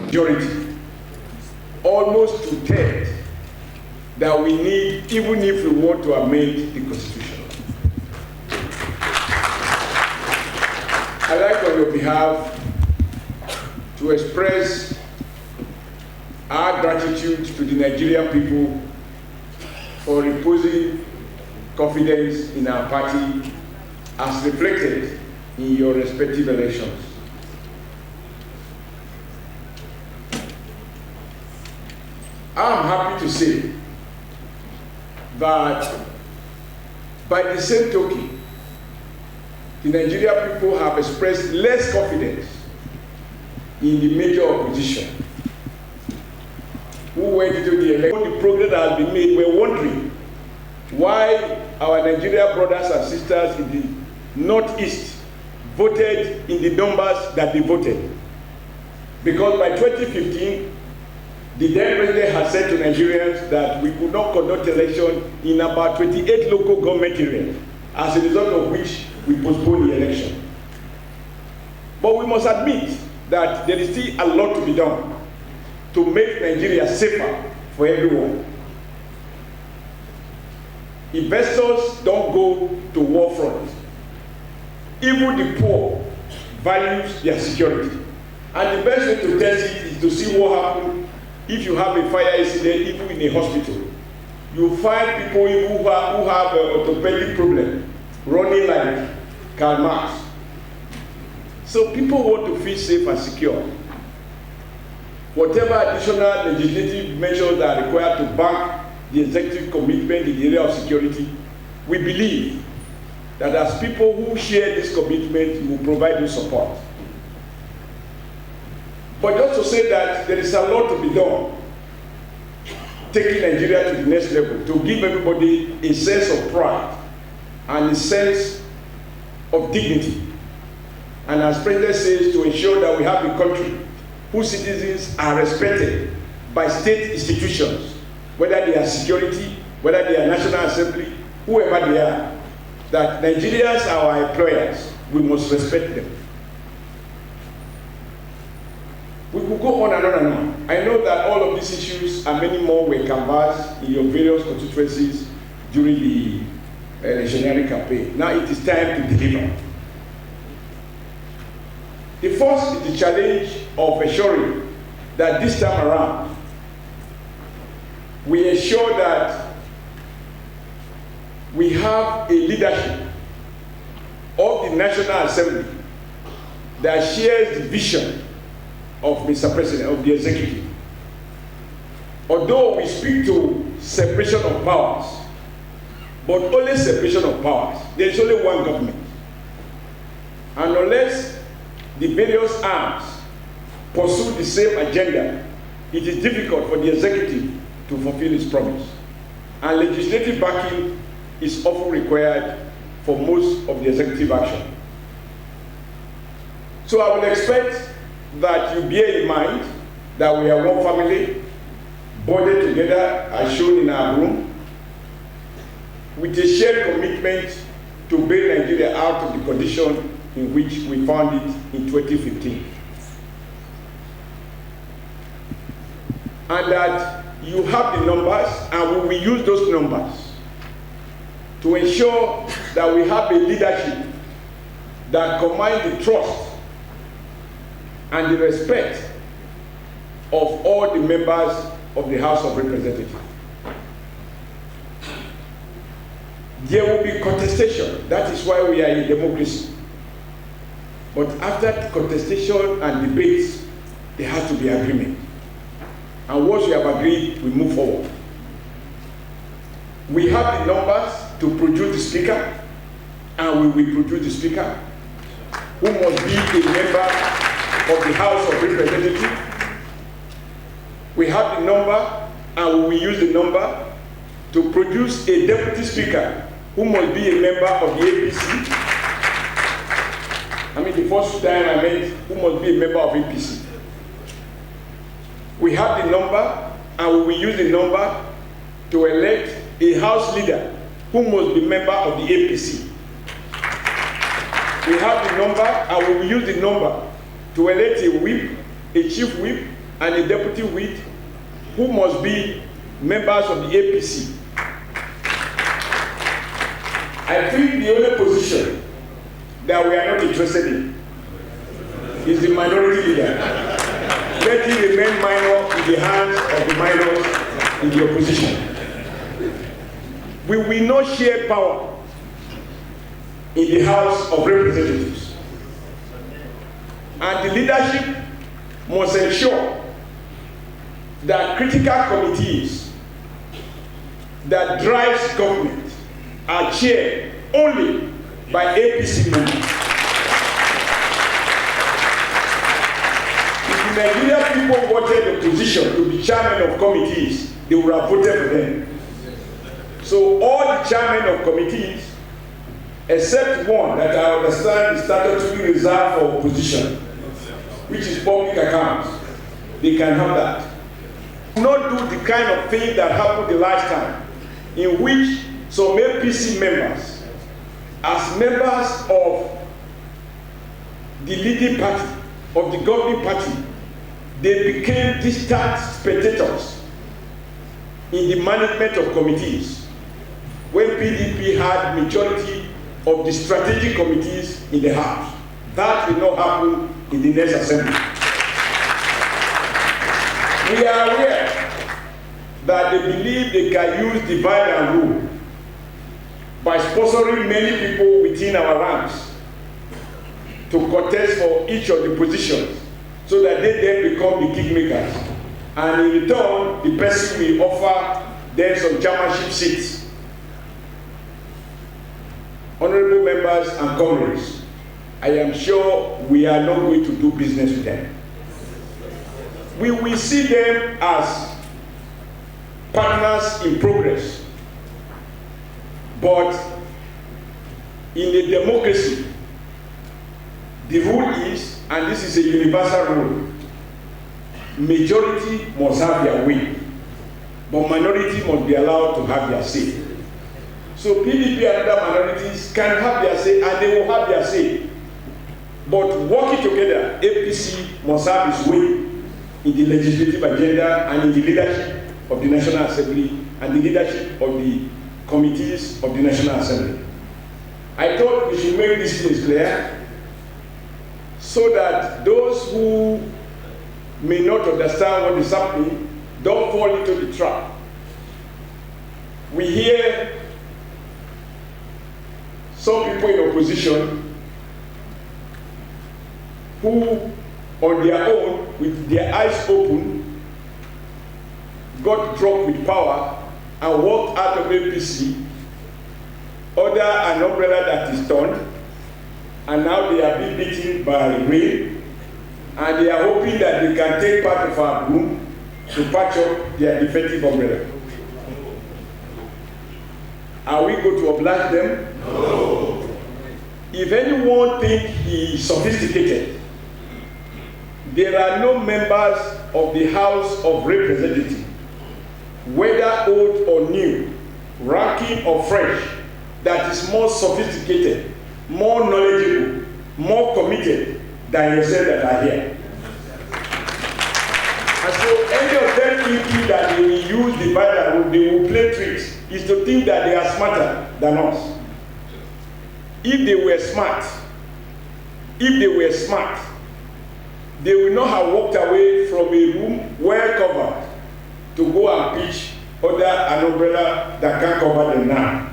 Majority, almost 2/3 that we need, even if we want to amend the Constitution. I'd like on your behalf to express our gratitude to the Nigerian people for reposing confidence in our party as reflected in your respective elections. I'm happy to say that by the same token, the Nigerian people have expressed less confidence in the major opposition who went into the election. The progress that has been made, we're wondering why our Nigerian brothers and sisters in the Northeast voted in the numbers that they voted. Because by 2015, the then president had said to Nigerians that we could not conduct election in about 28 local government areas, as a result of which we postponed the election. But we must admit that there is still a lot to be done to make Nigeria safer for everyone. Investors don't go to war front. Even the poor values their security. And the best way to test it is to see what happens if you have a fire incident, even in a hospital. You find people even who have an orthopedic problem running like Karl Marx. So people want to feel safe and secure. Whatever additional legislative measures that are required to back the executive commitment in the area of security, we believe that as people who share this commitment, we will provide you support. But just to say that there is a lot to be done, taking Nigeria to the next level, to give everybody a sense of pride and a sense of dignity. And as President says, to ensure that we have a country whose citizens are respected by state institutions, whether they are security, whether they are National Assembly, whoever they are, that Nigerians are our employers, we must respect them. We could go on and on and on. I know that all of these issues and many more were canvassed in your various constituencies during the electionary campaign. Now it is time to deliver. The first is the challenge of ensuring that this time around, we ensure that we have a leadership of the National Assembly that shares the vision of Mr. President, of the executive. Although we speak to separation of powers, but only separation of powers, there is only one government. And unless the various arms pursue the same agenda, it is difficult for the executive to fulfill its promise. And legislative backing is often required for most of the executive action. So I will expect that you bear in mind that we are one family, bonded together as shown in our room, with a shared commitment to bail Nigeria out of the condition in which we found it in 2015. And that you have the numbers, and we will use those numbers to ensure that we have a leadership that commands the trust and the respect of all the members of the House of Representatives. There will be contestation. That is why we are in democracy. But after contestation and debates, there has to be agreement. And once we have agreed, we move forward. We have the numbers to produce the speaker, and we will produce the speaker, who must be a member of the House of Representatives. We have the number, and we will use the number to produce a deputy speaker who must be a member of the APC. I mean, the first time I meant who must be a member of APC. We have the number, and we will use the number to elect a House leader who must be a member of the APC. We have the number, and we will use the number to elect a whip, a chief whip, and a deputy whip, who must be members of the APC. I think the only position that we are not interested in is the minority leader. Let him remain minor in the hands of the minors in the opposition. We will not share power in the House of Representatives. And the leadership must ensure that critical committees that drives government are chaired only by APC members. If the Nigerian people wanted the position to be chairman of committees, they would have voted for them. So all the chairmen of committees, except one that I understand is statutorily reserved for opposition, which is public accounts, they can have that. Not do the kind of thing that happened the last time, in which some APC members, as members of the leading party, of the governing party, they became distant spectators in the management of committees, when PDP had majority of the strategic committees in the House. That will not happen in the next assembly. We are aware that they believe they can use divide and rule by sponsoring many people within our ranks to contest for each of the positions, so that they then become the kingmakers. And in return, the person will offer them some chairmanship seats. Honorable members and comrades, I am sure we are not going to do business with them. We will see them as partners in progress. But in a democracy, the rule is, and this is a universal rule, majority must have their way, but minority must be allowed to have their say. So PDP and other minorities can have their say, and they will have their say. But working together, APC must have its way in the legislative agenda and in the leadership of the National Assembly and the leadership of the committees of the National Assembly. I thought we should make these things clear so that those who may not understand what is happening don't fall into the trap. We hear some people in opposition who, on their own, with their eyes open, got drunk with power and walked out of APC under an umbrella that is torn, and now they are being beaten by rain, and they are hoping that they can take part of our broom to patch up their defective umbrella. Are we going to oblige them? No. If anyone thinks he is sophisticated, there are no members of the House of Representatives, whether old or new, ranking or fresh, that is more sophisticated, more knowledgeable, more committed than yourself that are here. And so any of them thinking that they will use the Bible, they will play tricks, is to think that they are smarter than us. If they were smart, they would not have walked away from a room well covered to go and pitch under an umbrella that can't cover them now.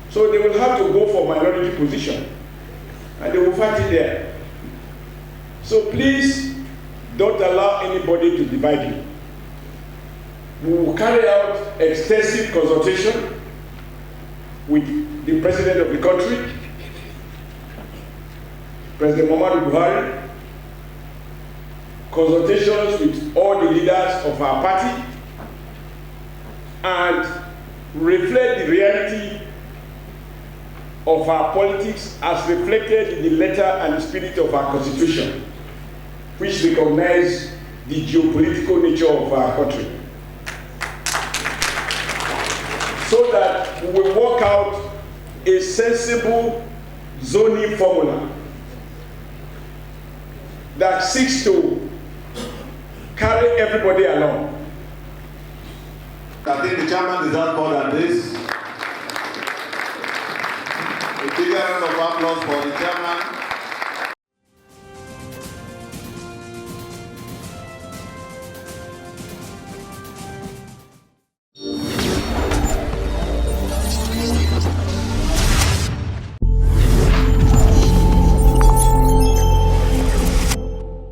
So they will have to go for minority position, and they will fight it there. So please don't allow anybody to divide you. We will carry out extensive consultation with the President of the country, President Muhammadu Buhari, consultations with all the leaders of our party, and reflect the reality of our politics as reflected in the letter and the spirit of our Constitution, which recognize the geopolitical nature of our country. So that we will work out a sensible zoning formula that seeks to carry everybody along. I think the chairman deserves more than this. A bigger round of applause for the chairman.